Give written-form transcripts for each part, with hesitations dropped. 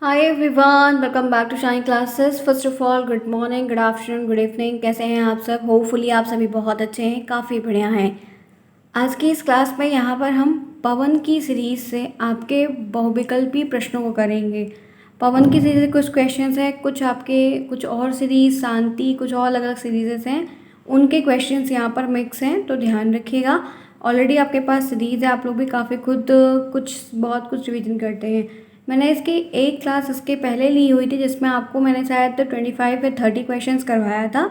Hi everyone, welcome back to shine classes. First of all good morning, good afternoon, good evening. कैसे हैं आप सब? Hopefully आप सभी बहुत अच्छे हैं, काफ़ी बढ़िया हैं। आज की इस क्लास में यहाँ पर हम पवन की सीरीज़ से आपके बहुविकल्पी प्रश्नों को करेंगे। पवन की सीरीज़ से कुछ क्वेश्चंस हैं, कुछ आपके कुछ और सीरीज़ शांति, कुछ और अलग अलग सीरीज़ हैं, उनके क्वेश्चंस यहाँ पर मिक्स हैं, तो ध्यान रखिएगा। ऑलरेडी आपके पास सीरीज़ है, आप लोग भी काफ़ी खुद बहुत कुछ रिवीजन करते हैं। मैंने इसकी एक क्लास इसके पहले ली हुई थी, जिसमें आपको मैंने शायद 25 या 30 क्वेश्चंस करवाया था।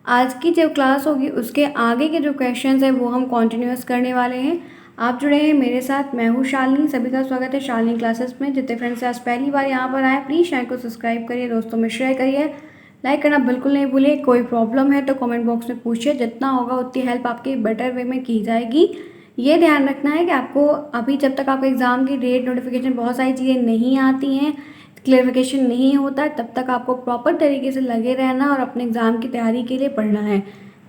आज की जो क्लास होगी उसके आगे के जो क्वेश्चंस हैं वो हम कॉन्टिन्यूस करने वाले हैं। आप जुड़े हैं मेरे साथ, मैं हूँ शालिनी। सभी का स्वागत है शालिनी क्लासेस में। जितने फ्रेंड्स आज पहली बार यहाँ पर आए, प्लीज़ चैनल को सब्सक्राइब करिए, दोस्तों में शेयर करिए, लाइक करना बिल्कुल नहीं भूलिए। कोई प्रॉब्लम है तो कमेंट बॉक्स में पूछिए, जितना होगा उतनी हेल्प आपकी बेटर वे में की जाएगी। ये ध्यान रखना है कि आपको अभी जब तक आपके एग्ज़ाम की डेट नोटिफिकेशन बहुत सारी चीज़ें नहीं आती हैं, क्लेरिफिकेशन नहीं होता है, तब तक आपको प्रॉपर तरीके से लगे रहना और अपने एग्ज़ाम की तैयारी के लिए पढ़ना है।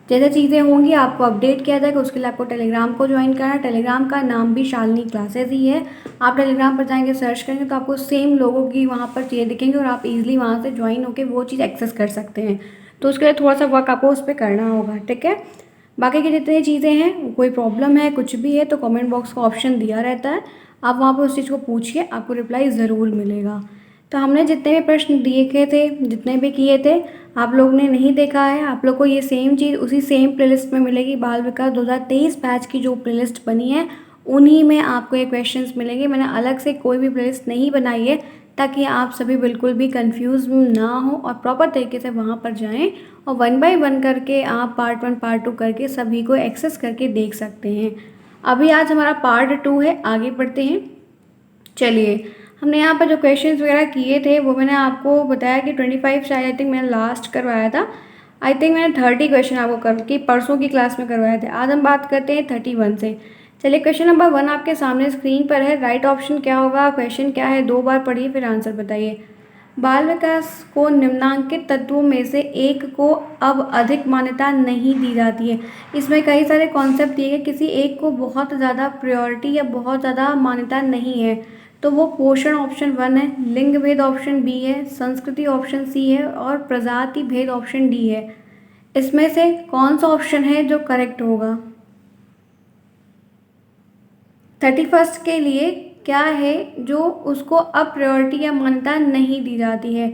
जैसे चीज़ें होंगी आपको अपडेट किया जाएगा। उसके लिए आपको टेलीग्राम को ज्वाइन करना है। टेलीग्राम का नाम भी शालिनी क्लासेस ही है। आप टेलीग्राम पर जाएंगे, सर्च करेंगे तो आपको सेम लोगों की वहाँ पर चीज़ें दिखेंगी और आप इजीली वहाँ से ज्वाइन होकर वो चीज़ एक्सेस कर सकते हैं। तो उसके लिए थोड़ा सा वर्क आपको उस पर करना होगा, ठीक है। बाकी की जितनी चीज़ें हैं, कोई प्रॉब्लम है, कुछ भी है, तो कमेंट बॉक्स का ऑप्शन दिया रहता है, आप वहाँ पर उस चीज़ को पूछिए, आपको रिप्लाई ज़रूर मिलेगा। तो हमने जितने भी प्रश्न दिए थे, जितने भी किए थे, आप लोग ने नहीं देखा है, आप लोग को ये सेम चीज़ उसी सेम प्लेलिस्ट में मिलेगी। बाल विकास 2023 बैच की जो प्लेलिस्ट बनी है उन्हीं में आपको ये क्वेश्चंस मिलेंगे। मैंने अलग से कोई भी प्लेलिस्ट नहीं बनाई है, ताकि आप सभी बिल्कुल भी कंफ्यूज ना हो और प्रॉपर तरीके से वहाँ पर जाएं और 1 बाय 1 करके आप पार्ट 1 पार्ट 2 करके सभी को एक्सेस करके देख सकते हैं। अभी आज हमारा पार्ट 2 है, आगे बढ़ते हैं। चलिए, हमने यहाँ पर जो क्वेश्चंस वगैरह किए थे वो मैंने आपको बताया कि 25 शायद आई थिंक मैंने लास्ट करवाया था। आई थिंक मैंने 30 क्वेश्चन आपको कर कि परसों की क्लास में करवाए थे। आज हम बात करते हैं 31 से। चलिए, क्वेश्चन नंबर 1 आपके सामने स्क्रीन पर है। राइट ऑप्शन क्या होगा, क्वेश्चन क्या है, 2 बार पढ़िए फिर आंसर बताइए। बाल विकास को निम्नांकित तत्वों में से एक को अब अधिक मान्यता नहीं दी जाती है। इसमें कई सारे कॉन्सेप्ट दिए गए, किसी एक को बहुत ज़्यादा प्रायोरिटी या बहुत ज़्यादा मान्यता नहीं है, तो वो पोषण ऑप्शन 1 है, लिंग भेद ऑप्शन बी है, संस्कृति ऑप्शन सी है और प्रजाति भेद ऑप्शन डी है। इसमें से कौन सा ऑप्शन है जो करेक्ट होगा? 31 के लिए क्या है जो उसको अब प्रायोरिटी या मान्यता नहीं दी जाती है?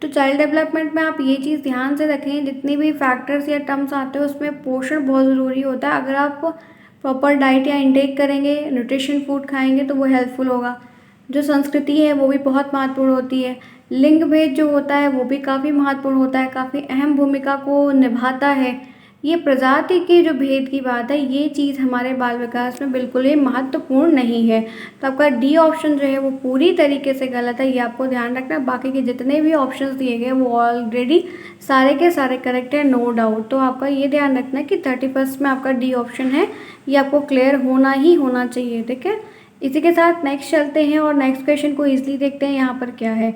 तो चाइल्ड डेवलपमेंट में आप ये चीज़ ध्यान से रखें, जितने भी फैक्टर्स या टर्म्स आते हैं उसमें पोषण बहुत ज़रूरी होता है। अगर आप प्रॉपर डाइट या इंटेक करेंगे, न्यूट्रिशन फूड खाएंगे तो वो हेल्पफुल होगा। जो संस्कृति है वो भी बहुत महत्वपूर्ण होती है। लिंग भेद जो होता है वो भी काफ़ी महत्वपूर्ण होता है, काफ़ी अहम भूमिका को निभाता है। ये प्रजाति के जो भेद की बात है, ये चीज़ हमारे बाल विकास में बिल्कुल ही महत्वपूर्ण नहीं है। तो आपका डी ऑप्शन जो है वो पूरी तरीके से गलत है, ये आपको ध्यान रखना। बाकी के जितने भी ऑप्शंस दिए गए वो ऑलरेडी सारे के सारे करेक्ट है, नो डाउट। तो आपका ये ध्यान रखना कि 31 में आपका डी ऑप्शन है, ये आपको क्लियर होना ही होना चाहिए, ठीक है। इसी के साथ नेक्स्ट चलते हैं और नेक्स्ट क्वेश्चन को ईजिली देखते हैं। यहाँ पर क्या है,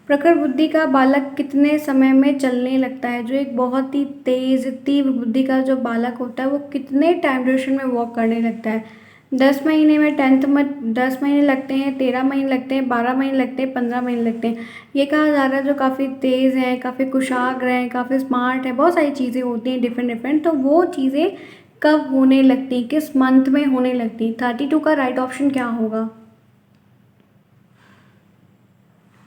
प्रखर बुद्धि का बालक कितने समय में चलने लगता है? जो एक बहुत ही तेज तीव्र बुद्धि का जो बालक होता है वो कितने टाइम ड्यूरेशन में वॉक करने लगता है? 10 महीने में, 10th में 10 महीने लगते हैं, 13 महीने लगते हैं, 12 महीने लगते हैं, 15 महीने लगते हैं। ये कहा जा रहा है जो काफ़ी तेज़ है, काफ़ी कुशाग्र है, काफ़ी स्मार्ट है, बहुत सारी चीज़ें होती हैं डिफरेंट डिफरेंट। तो वो चीज़ें कब होने लगती, किस मंथ में होने लगती? 32 का राइट ऑप्शन क्या होगा?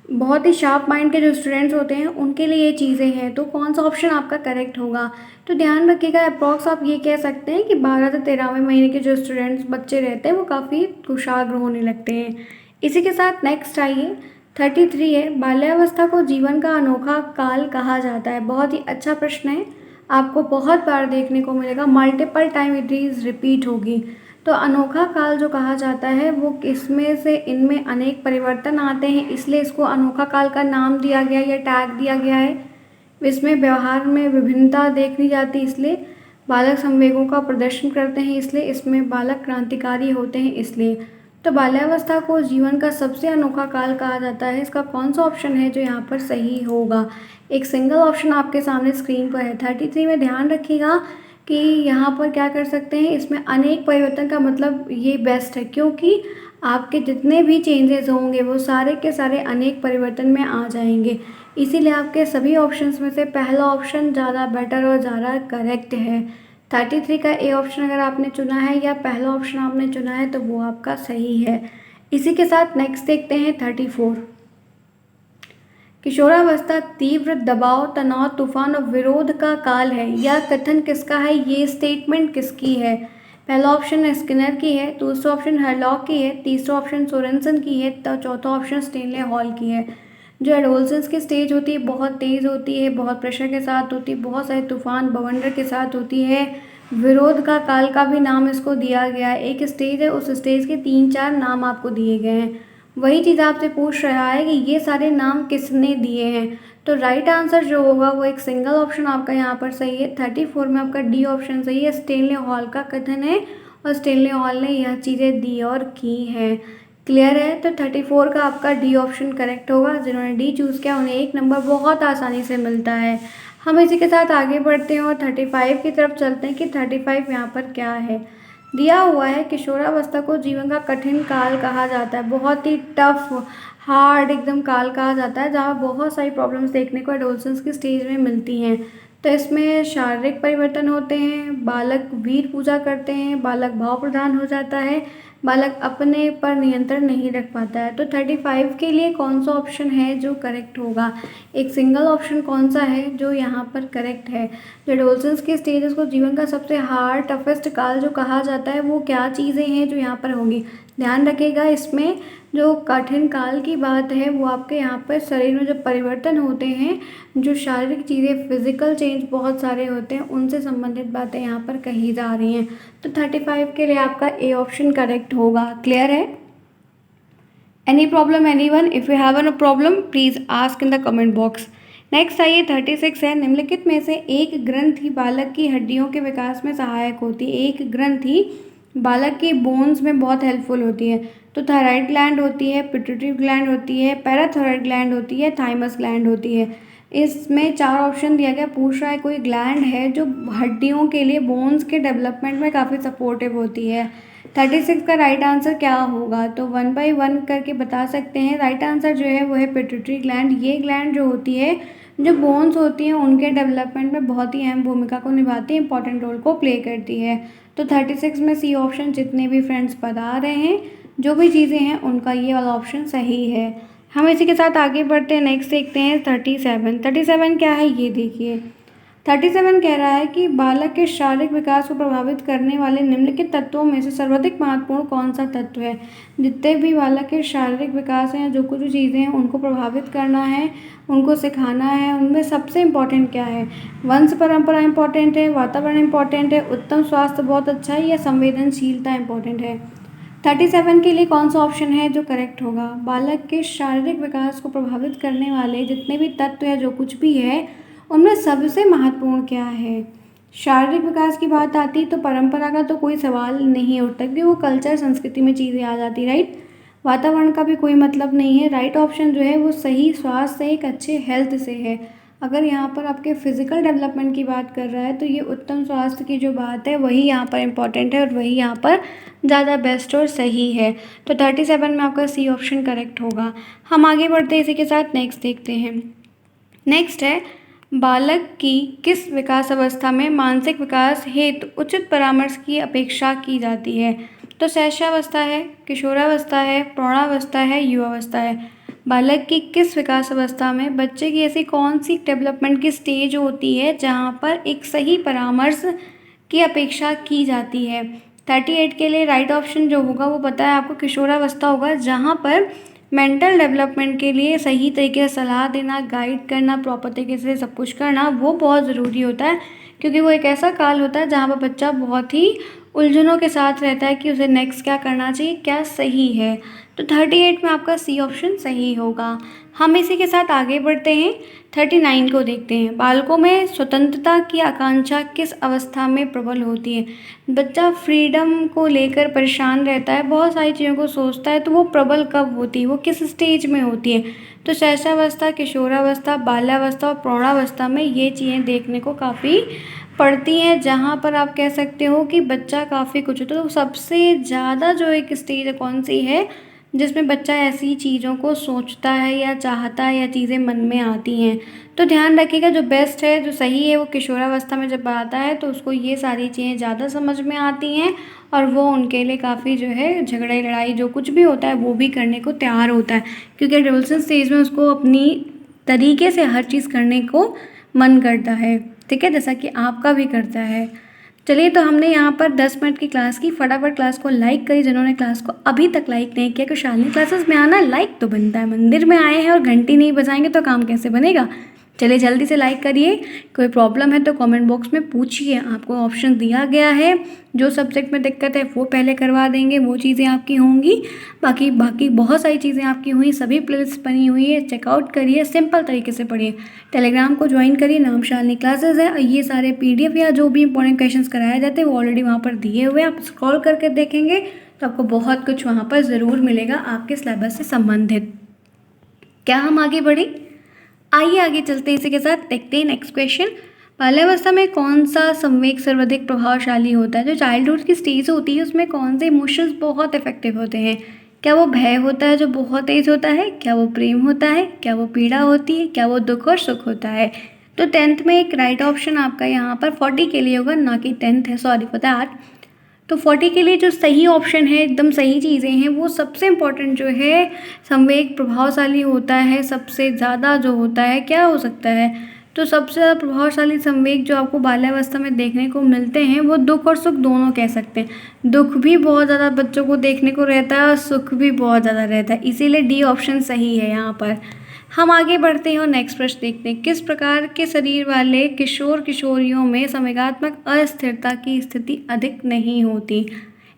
बहुत ही शार्प माइंड के जो स्टूडेंट्स होते हैं उनके लिए ये चीज़ें हैं, तो कौन सा ऑप्शन आपका करेक्ट होगा? तो ध्यान रखिएगा, अप्रॉक्स आप ये कह सकते हैं कि 12 से 13वें महीने के जो स्टूडेंट्स बच्चे रहते हैं वो काफ़ी कुशाग्र होने लगते हैं। इसी के साथ नेक्स्ट आइए, 33 है। बाल्यावस्था को जीवन का अनोखा काल कहा जाता है। बहुत ही अच्छा प्रश्न है, आपको बहुत बार देखने को मिलेगा, multiple time it is repeat होगी। तो अनोखा काल जो कहा जाता है वो किसमें से, इनमें अनेक परिवर्तन आते हैं, इसलिए इसको अनोखा काल का नाम दिया गया या टैग दिया गया है। इसमें व्यवहार में विभिन्नता देखी जाती है, इसलिए बालक संवेगों का प्रदर्शन करते हैं, इसलिए इसमें बालक क्रांतिकारी होते हैं, इसलिए। तो बाल्यावस्था को जीवन का सबसे अनोखा काल कहा जाता है। इसका कौन सा ऑप्शन है जो यहाँ पर सही होगा? एक सिंगल ऑप्शन आपके सामने स्क्रीन पर है 33 में। ध्यान रखिएगा कि यहाँ पर क्या कर सकते हैं, इसमें अनेक परिवर्तन का मतलब ये बेस्ट है, क्योंकि आपके जितने भी चेंजेस होंगे वो सारे के सारे अनेक परिवर्तन में आ जाएंगे। इसीलिए आपके सभी ऑप्शंस में से पहला ऑप्शन ज़्यादा बेटर और ज़्यादा करेक्ट है। 33 का ए ऑप्शन अगर आपने चुना है या पहला ऑप्शन आपने चुना है तो वो आपका सही है। इसी के साथ नेक्स्ट देखते हैं 34। किशोरावस्था तीव्र दबाव, तनाव, तूफान और विरोध का काल है। यह कथन किसका है, ये स्टेटमेंट किसकी है? पहला ऑप्शन स्किनर की है, दूसरा ऑप्शन हरलॉक की है, तीसरा ऑप्शन सोरेनसन की है, तो चौथा ऑप्शन स्टेनले हॉल की है। जो एडोलसेंस की स्टेज होती है बहुत तेज़ होती है, बहुत प्रेशर के साथ होती है, बहुत सारे तूफान बवंडर के साथ होती है। विरोध का काल का भी नाम इसको दिया गया है। एक स्टेज है, उस स्टेज के 3-4 नाम आपको दिए गए हैं। वही चीज़ आपसे पूछ रहा है कि ये सारे नाम किसने दिए हैं। तो राइट आंसर जो होगा वो एक सिंगल ऑप्शन आपका यहाँ पर सही है। 34 में आपका डी ऑप्शन सही है। स्टेनले हॉल का कथन है और स्टेनले हॉल ने यह चीज़ें दी और की हैं। क्लियर है? तो 34 का आपका डी ऑप्शन करेक्ट होगा। जिन्होंने डी चूज़ किया उन्हें एक नंबर बहुत आसानी से मिलता है। हम इसी के साथ आगे बढ़ते हैं और 35 की तरफ चलते हैं कि 35 यहाँ पर क्या है। दिया हुआ है किशोरावस्था को जीवन का कठिन काल कहा जाता है। बहुत ही टफ हार्ड एकदम काल कहा जाता है, जहाँ बहुत सारी प्रॉब्लम्स देखने को एडोलसेंस की स्टेज में मिलती हैं। तो इसमें शारीरिक परिवर्तन होते हैं, बालक वीर पूजा करते हैं, बालक भाव प्रधान हो जाता है, बालक अपने पर नियंत्रण नहीं रख पाता है। तो 35 के लिए कौन सा ऑप्शन है जो करेक्ट होगा? एक सिंगल ऑप्शन कौन सा है जो यहाँ पर करेक्ट है? जो एडोलसेंस के स्टेजेस को जीवन का सबसे हार्ड टफेस्ट काल जो कहा जाता है, वो क्या चीज़ें हैं जो यहाँ पर होंगी? ध्यान रखिएगा, इसमें जो कठिन काल की बात है वो आपके यहाँ पर शरीर में जो परिवर्तन होते हैं, जो शारीरिक चीज़ें फिजिकल चेंज बहुत सारे होते हैं, उनसे संबंधित बातें यहाँ पर कही जा रही हैं। तो 35 के लिए आपका ए ऑप्शन करेक्ट होगा। क्लियर है? Any problem anyone? If you have an problem please ask in the comment box. Next आइए 36 है। निम्नलिखित में से एक ग्रंथि बालक की हड्डियों के विकास में सहायक होती है। एक ग्रंथि बालक के बोन्स में बहुत हेल्पफुल होती है। तो थायराइड ग्लैंड होती है, पिट्यूटरी ग्लैंड होती है, पैराथायराइड ग्लैंड होती है, थाइमस ग्लैंड होती है। इसमें 4 ऑप्शन दिया गया। पूछ रहा है कोई ग्लैंड है जो हड्डियों के लिए, बोन्स के डेवलपमेंट में काफ़ी सपोर्टिव होती है। 36 का राइट आंसर क्या होगा? तो 1 बाई 1 करके बता सकते हैं। राइट आंसर जो है वो है पिट्यूटरी ग्लैंड। ये ग्लैंड जो होती है, जो बोन्स होती हैं उनके डेवलपमेंट में बहुत ही अहम भूमिका को निभाती है, इंपॉर्टेंट रोल को प्ले करती है। तो 36 में सी ऑप्शन जितने भी फ्रेंड्स बता रहे हैं, जो भी चीज़ें हैं, उनका ये वाला ऑप्शन सही है। हम इसी के साथ आगे बढ़ते हैं। नेक्स्ट देखते हैं 37। 37 क्या है ये देखिए। 37 कह रहा है कि बालक के शारीरिक विकास को प्रभावित करने वाले निम्नलिखित तत्वों में से सर्वाधिक महत्वपूर्ण कौन सा तत्व है? जितने भी बालक के शारीरिक विकास हैं, जो कुछ भी चीज़ें हैं, उनको प्रभावित करना है, उनको सिखाना है, उनमें सबसे इम्पॉर्टेंट क्या है? वंश परंपरा इम्पॉर्टेंट है, वातावरण इम्पॉर्टेंट है, उत्तम स्वास्थ्य बहुत अच्छा है, या संवेदनशीलता इम्पॉर्टेंट है? 37 के लिए कौन सा ऑप्शन है जो करेक्ट होगा? बालक के शारीरिक विकास को प्रभावित करने वाले जितने भी तत्व या जो कुछ भी है, उनमें सबसे महत्वपूर्ण क्या है? शारीरिक विकास की बात आती तो परंपरा का तो कोई सवाल नहीं उठता, क्योंकि वो कल्चर संस्कृति में चीज़ें आ जाती, राइट। वातावरण का भी कोई मतलब नहीं है। राइट ऑप्शन जो है वो सही स्वास्थ्य से, एक अच्छे हेल्थ से है। अगर यहाँ पर आपके फिजिकल डेवलपमेंट की बात कर रहा है तो ये उत्तम स्वास्थ्य की जो बात है वही यहाँ पर इम्पॉर्टेंट है और वही यहाँ पर ज़्यादा बेस्ट और सही है। तो 37 में आपका सी ऑप्शन करेक्ट होगा। हम आगे बढ़ते हैं इसी के साथ। नेक्स्ट देखते हैं। नेक्स्ट है, बालक की किस विकास अवस्था में मानसिक विकास हेतु उचित परामर्श की अपेक्षा की जाती है? तो शैशवावस्था है, किशोरावस्था है, प्रौढ़ावस्था है, युवावस्था है। बालक की किस विकास अवस्था में बच्चे की ऐसी कौन सी डेवलपमेंट की स्टेज होती है जहाँ पर एक सही परामर्श की अपेक्षा की जाती है? 38 के लिए राइट ऑप्शन जो होगा वो पता है आपको, किशोरावस्था होगा, जहाँ पर मेंटल डेवलपमेंट के लिए सही तरीके से सलाह देना, गाइड करना, प्रॉपर तरीके से सब कुछ करना वो बहुत ज़रूरी होता है, क्योंकि वो एक ऐसा काल होता है जहाँ पर बच्चा बहुत ही उलझनों के साथ रहता है कि उसे नेक्स्ट क्या करना चाहिए, क्या सही है। तो 38 में आपका सी ऑप्शन सही होगा। हम इसी के साथ आगे बढ़ते हैं। 39 को देखते हैं। बालकों में स्वतंत्रता की आकांक्षा किस अवस्था में प्रबल होती है? बच्चा फ्रीडम को लेकर परेशान रहता है, बहुत सारी चीज़ों को सोचता है, तो वो प्रबल कब होती है, वो किस स्टेज में होती है? तो शैशवावस्था, किशोरावस्था, बाल्यावस्था और प्रौढ़ावस्था में ये चीज़ें देखने को काफ़ी पढ़ती हैं जहाँ पर आप कह सकते हो कि बच्चा काफ़ी कुछ होता है। तो सबसे ज़्यादा जो एक स्टेज है कौन सी है जिसमें बच्चा ऐसी चीज़ों को सोचता है या चाहता है या चीज़ें मन में आती हैं। तो ध्यान रखिएगा, जो बेस्ट है जो सही है वो किशोरावस्था में जब आता है तो उसको ये सारी चीज़ें ज़्यादा समझ में आती हैं और वो उनके लिए काफ़ी जो है झगड़े लड़ाई जो कुछ भी होता है वो भी करने को तैयार होता है, क्योंकि एडोलसेंस स्टेज में उसको अपनी तरीके से हर चीज़ करने को मन करता है। ठीक है, जैसा कि आपका भी करता है। चलिए, तो हमने यहाँ पर 10 मिनट की क्लास की, फटाफट क्लास को लाइक करी जिन्होंने क्लास को अभी तक लाइक नहीं किया, क्योंकि शालिनी क्लासेस में आना लाइक तो बनता है। मंदिर में आए हैं और घंटी नहीं बजाएंगे तो काम कैसे बनेगा। चलिए जल्दी से लाइक करिए। कोई प्रॉब्लम है तो कमेंट बॉक्स में पूछिए, आपको ऑप्शन दिया गया है। जो सब्जेक्ट में दिक्कत है वो पहले करवा देंगे, वो चीज़ें आपकी होंगी। बाकी बहुत सारी चीज़ें आपकी हुई, सभी प्लेलिस्ट बनी हुई है, चेकआउट करिए, सिंपल तरीके से पढ़िए। टेलीग्राम को ज्वाइन करिए, नाम शालिनी क्लासेस है। और ये सारे PDF या जो भी इंपॉर्टेंट क्वेश्चंस कराए जाते हैं वो ऑलरेडी वहाँ पर दिए हुए हैं, आप स्क्रॉल करके देखेंगे तो आपको बहुत कुछ वहाँ पर ज़रूर मिलेगा आपके सिलेबस से संबंधित। क्या हम आगे बढ़ें? आइए आगे चलते हैं। इसी के साथ देखते हैं नेक्स्ट क्वेश्चन। बाल्यावस्था में कौन सा संवेग सर्वाधिक प्रभावशाली होता है? जो चाइल्डहुड की स्टेज होती है उसमें कौन से इमोशंस बहुत इफेक्टिव होते हैं? क्या वो भय होता है जो बहुत तेज होता है? क्या वो प्रेम होता है? क्या वो पीड़ा होती है? क्या वो दुख और सुख होता है? तो 10th में एक राइट ऑप्शन आपका यहाँ पर 40 के लिए होगा, ना कि 10th है, सॉरी फॉर दैट। तो 40 के लिए जो सही ऑप्शन है, एकदम सही चीज़ें हैं, वो सबसे इम्पॉर्टेंट जो है संवेग प्रभावशाली होता है, सबसे ज़्यादा जो होता है क्या हो सकता है? तो सबसे ज़्यादा प्रभावशाली संवेग जो आपको बाल्यावस्था में देखने को मिलते हैं वो दुख और सुख दोनों कह सकते हैं। दुख भी बहुत ज़्यादा बच्चों को देखने को रहता है और सुख भी बहुत ज़्यादा रहता है, इसीलिए डी ऑप्शन सही है यहाँ पर। हम आगे बढ़ते हैं और नेक्स्ट प्रश्न देखते हैं। किस प्रकार के शरीर वाले किशोर किशोरियों में संवेगात्मक अस्थिरता की स्थिति अधिक नहीं होती?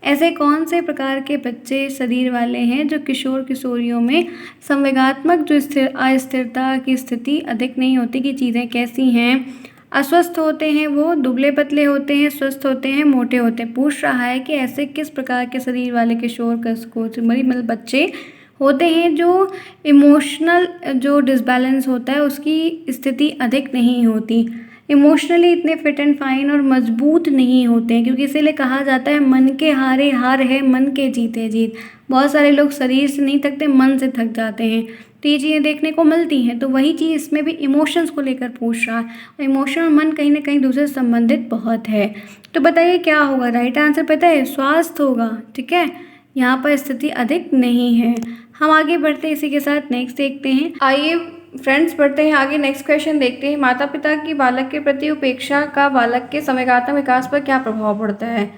ऐसे कौन से प्रकार के बच्चे शरीर वाले हैं जो किशोर किशोरियों में संवेगात्मक जो अस्थिरता की स्थिति अधिक नहीं होती? की चीज़ें कैसी हैं? अस्वस्थ होते हैं, वो दुबले पतले होते हैं, स्वस्थ होते हैं, मोटे होते हैं। पूछ रहा है कि ऐसे किस प्रकार के शरीर वाले किशोर मतलब बच्चे होते हैं जो इमोशनल जो डिसबैलेंस होता है उसकी स्थिति अधिक नहीं होती, इमोशनली इतने फिट एंड फाइन और मजबूत नहीं होते हैं, क्योंकि इसीलिए कहा जाता है मन के हारे हार है, मन के जीते जीत। बहुत सारे लोग शरीर से नहीं थकते, मन से थक जाते हैं, तो ये चीज़ें देखने को मिलती हैं। तो वही चीज़ इसमें भी इमोशंस को लेकर पूछ रहा है, और इमोशन और मन कहीं ना कहीं दूसरे से संबंधित बहुत है। तो बताइए क्या होगा? राइट आंसर पता है, स्वास्थ्य होगा। ठीक है, यहाँ पर स्थिति अधिक नहीं है। हम आगे बढ़ते हैं, इसी के साथ नेक्स्ट देखते हैं। आइए फ्रेंड्स बढ़ते हैं आगे, नेक्स्ट क्वेश्चन देखते हैं। माता पिता की बालक के प्रति उपेक्षा का बालक के संवेगात्मक विकास पर क्या प्रभाव पड़ता है?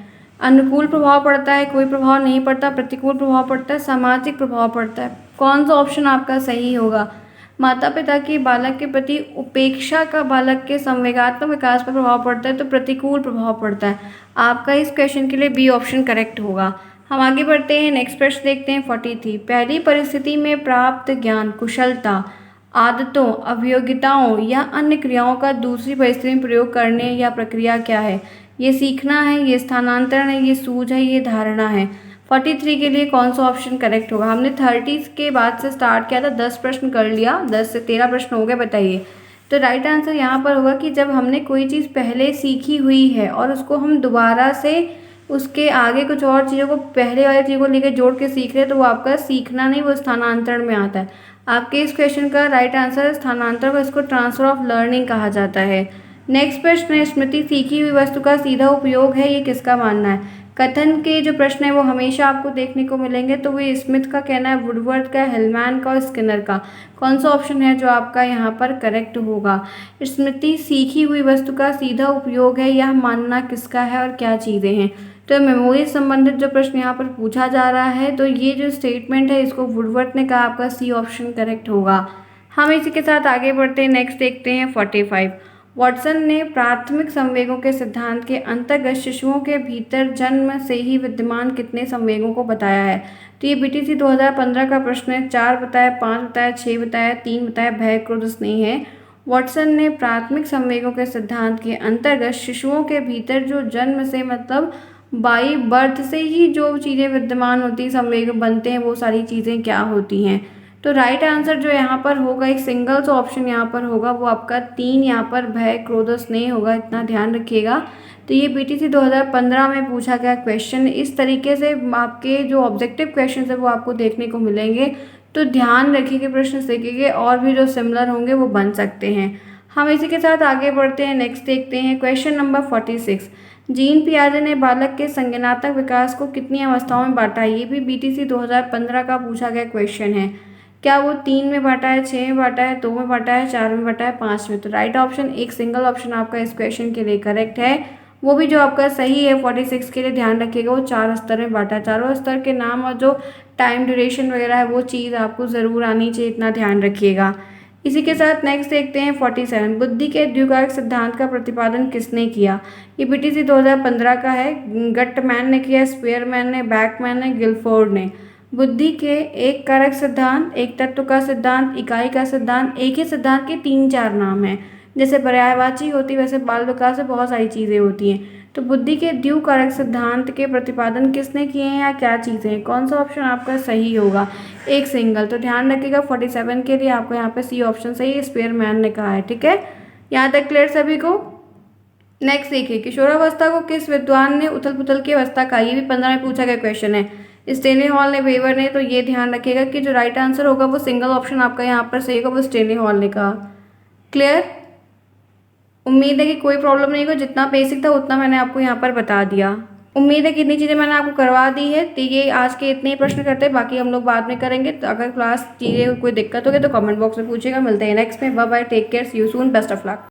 अनुकूल प्रभाव पड़ता है, कोई प्रभाव नहीं पड़ता, प्रतिकूल प्रभाव पड़ता है, सामाजिक प्रभाव पड़ता है? कौन सा ऑप्शन आपका सही होगा? माता पिता की बालक के प्रति उपेक्षा का बालक के संवेगात्मक विकास पर प्रभाव पड़ता है तो प्रतिकूल प्रभाव पड़ता है। आपका इस क्वेश्चन के लिए बी ऑप्शन करेक्ट होगा। हम आगे बढ़ते हैं, नेक्स्ट प्रश्न देखते हैं 43। पहली परिस्थिति में प्राप्त ज्ञान, कुशलता, आदतों, अभियोगिताओं या अन्य क्रियाओं का दूसरी परिस्थिति में प्रयोग करने या प्रक्रिया क्या है? ये सीखना है, ये स्थानांतरण है, ये सूझ है, ये धारणा है? 43 के लिए कौन सा ऑप्शन करेक्ट होगा? हमने 30 के बाद से स्टार्ट किया था, 10 प्रश्न कर लिया, 10 से 13 प्रश्न हो गए, बताइए। तो राइट आंसर यहाँ पर होगा कि जब हमने कोई चीज़ पहले सीखी हुई है और उसको हम दोबारा से उसके आगे कुछ और चीज़ों को पहले वाली चीज़ों को लेकर जोड़ के सीख रहे हैं तो वो आपका सीखना नहीं, वो स्थानांतरण में आता है। आपके इस क्वेश्चन का राइट आंसर है स्थानांतरण, को इसको ट्रांसफर ऑफ लर्निंग कहा जाता है। नेक्स्ट प्रश्न है, स्मृति सीखी हुई वस्तु का सीधा उपयोग है, ये किसका मानना है? कथन के जो प्रश्न है वो हमेशा आपको देखने को मिलेंगे, तो वो स्मिथ का कहना है, वुडवर्थ का, हेलमैन का और स्किनर का। कौन सा ऑप्शन है जो आपका यहाँ पर करेक्ट होगा? स्मृति सीखी हुई वस्तु का सीधा उपयोग है, यह मानना किसका है और क्या चीज़ें हैं? तो मेमोरी संबंधित जो प्रश्न यहाँ पर पूछा जा रहा है, तो ये जो स्टेटमेंट है इसको वुडवर्थ ने कहा, आपका सी ऑप्शन करेक्ट होगा। हम इसी के साथ आगे बढ़ते हैं, नेक्स्ट देखते हैं 45। वॉटसन ने प्राथमिक संवेगों के सिद्धांत के अंतर्गत शिशुओं के भीतर जन्म से ही विद्यमान कितने संवेगों को बताया है? तो ये BTC 2015 का प्रश्न है। 4 बताया, 5 बताया, 6 बताया, 3 बताया, भय, क्रोध, स्नेह है। वॉटसन ने प्राथमिक संवेगों के सिद्धांत के अंतर्गत शिशुओं के भीतर जो जन्म से मतलब बाई बर्थ से ही जो चीज़ें विद्यमान होती, संवेग बनते हैं, वो सारी चीज़ें क्या होती हैं? तो राइट आंसर जो यहाँ पर होगा, एक सिंगल सा ऑप्शन यहाँ पर होगा, वो आपका 3 यहाँ पर भय क्रोध स्नेह होगा, इतना ध्यान रखिएगा। तो ये बीटीसी 2015 में पूछा गया क्वेश्चन। इस तरीके से आपके जो ऑब्जेक्टिव क्वेश्चन है वो आपको देखने को मिलेंगे, तो ध्यान रखिए प्रश्न सीखिए, और भी जो सिमिलर होंगे वो बन सकते हैं। हम इसी के साथ आगे बढ़ते हैं, नेक्स्ट देखते हैं क्वेश्चन नंबर 46। जीन पियाजे ने बालक के संज्ञानात्मक विकास को कितनी अवस्थाओं में बांटा? ये भी बीटीसी 2015 का पूछा गया क्वेश्चन है। क्या वो 3 में बांटा है, 6 में बांटा है, 2 में बांटा है, 4 में बांटा है, 5 में? तो राइट ऑप्शन एक सिंगल ऑप्शन आपका इस क्वेश्चन के लिए करेक्ट है। वो भी जो आपका सही है 46 के लिए ध्यान रखिएगा, वो 4 स्तर में बांटा है। चारों स्तर के नाम और जो टाइम ड्यूरेशन वगैरह है वो चीज़ आपको ज़रूर आनी चाहिए, इतना ध्यान रखिएगा। इसी के साथ नेक्स्ट देखते हैं 47। बुद्धि के द्विकारक सिद्धांत का प्रतिपादन किसने किया? ये बीटीसी 2015 का है। गटमैन ने किया, स्पेयरमैन ने, बैकमैन ने, गिलफोर्ड ने। बुद्धि के एक कारक सिद्धांत, एक तत्व का सिद्धांत, इकाई का सिद्धांत, एक ही सिद्धांत के 3-4 नाम हैं। जैसे पर्यायवाची होती वैसे बाल विकास से बहुत सारी चीज़ें होती हैं। तो बुद्धि के द्विकारक सिद्धांत के प्रतिपादन किसने किए हैं या क्या चीज़ें हैं? कौन सा ऑप्शन आपका सही होगा? एक सिंगल। तो ध्यान रखिएगा 47 के लिए आपको यहाँ पे सी ऑप्शन सही है, स्पेयरमैन ने कहा है। ठीक है, यहाँ तक क्लियर सभी को? नेक्स्ट देखिए, किशोरावस्था को किस विद्वान ने उथल पुथल की अवस्था कहा? ये भी 15 में पूछा गया क्वेश्चन है। स्टेनी हॉल ने, वेवर ने। तो ये ध्यान रखिएगा कि जो राइट आंसर होगा वो सिंगल ऑप्शन आपका यहाँ पर सही होगा, वो स्टेनी हॉल ने कहा। क्लियर? उम्मीद है कि कोई प्रॉब्लम नहीं होगा। जितना बेसिक था उतना मैंने आपको यहाँ पर बता दिया। उम्मीद है कि इतनी चीज़ें मैंने आपको करवा दी है। तो ये आज के इतने ही प्रश्न करते हैं, बाकी हम लोग बाद में करेंगे। तो अगर क्लास चीज़ें कोई दिक्कत होगी तो कमेंट बॉक्स में पूछेगा। मिलते हैं नेक्स्ट में। Bye bye, take care, see you soon, best of luck.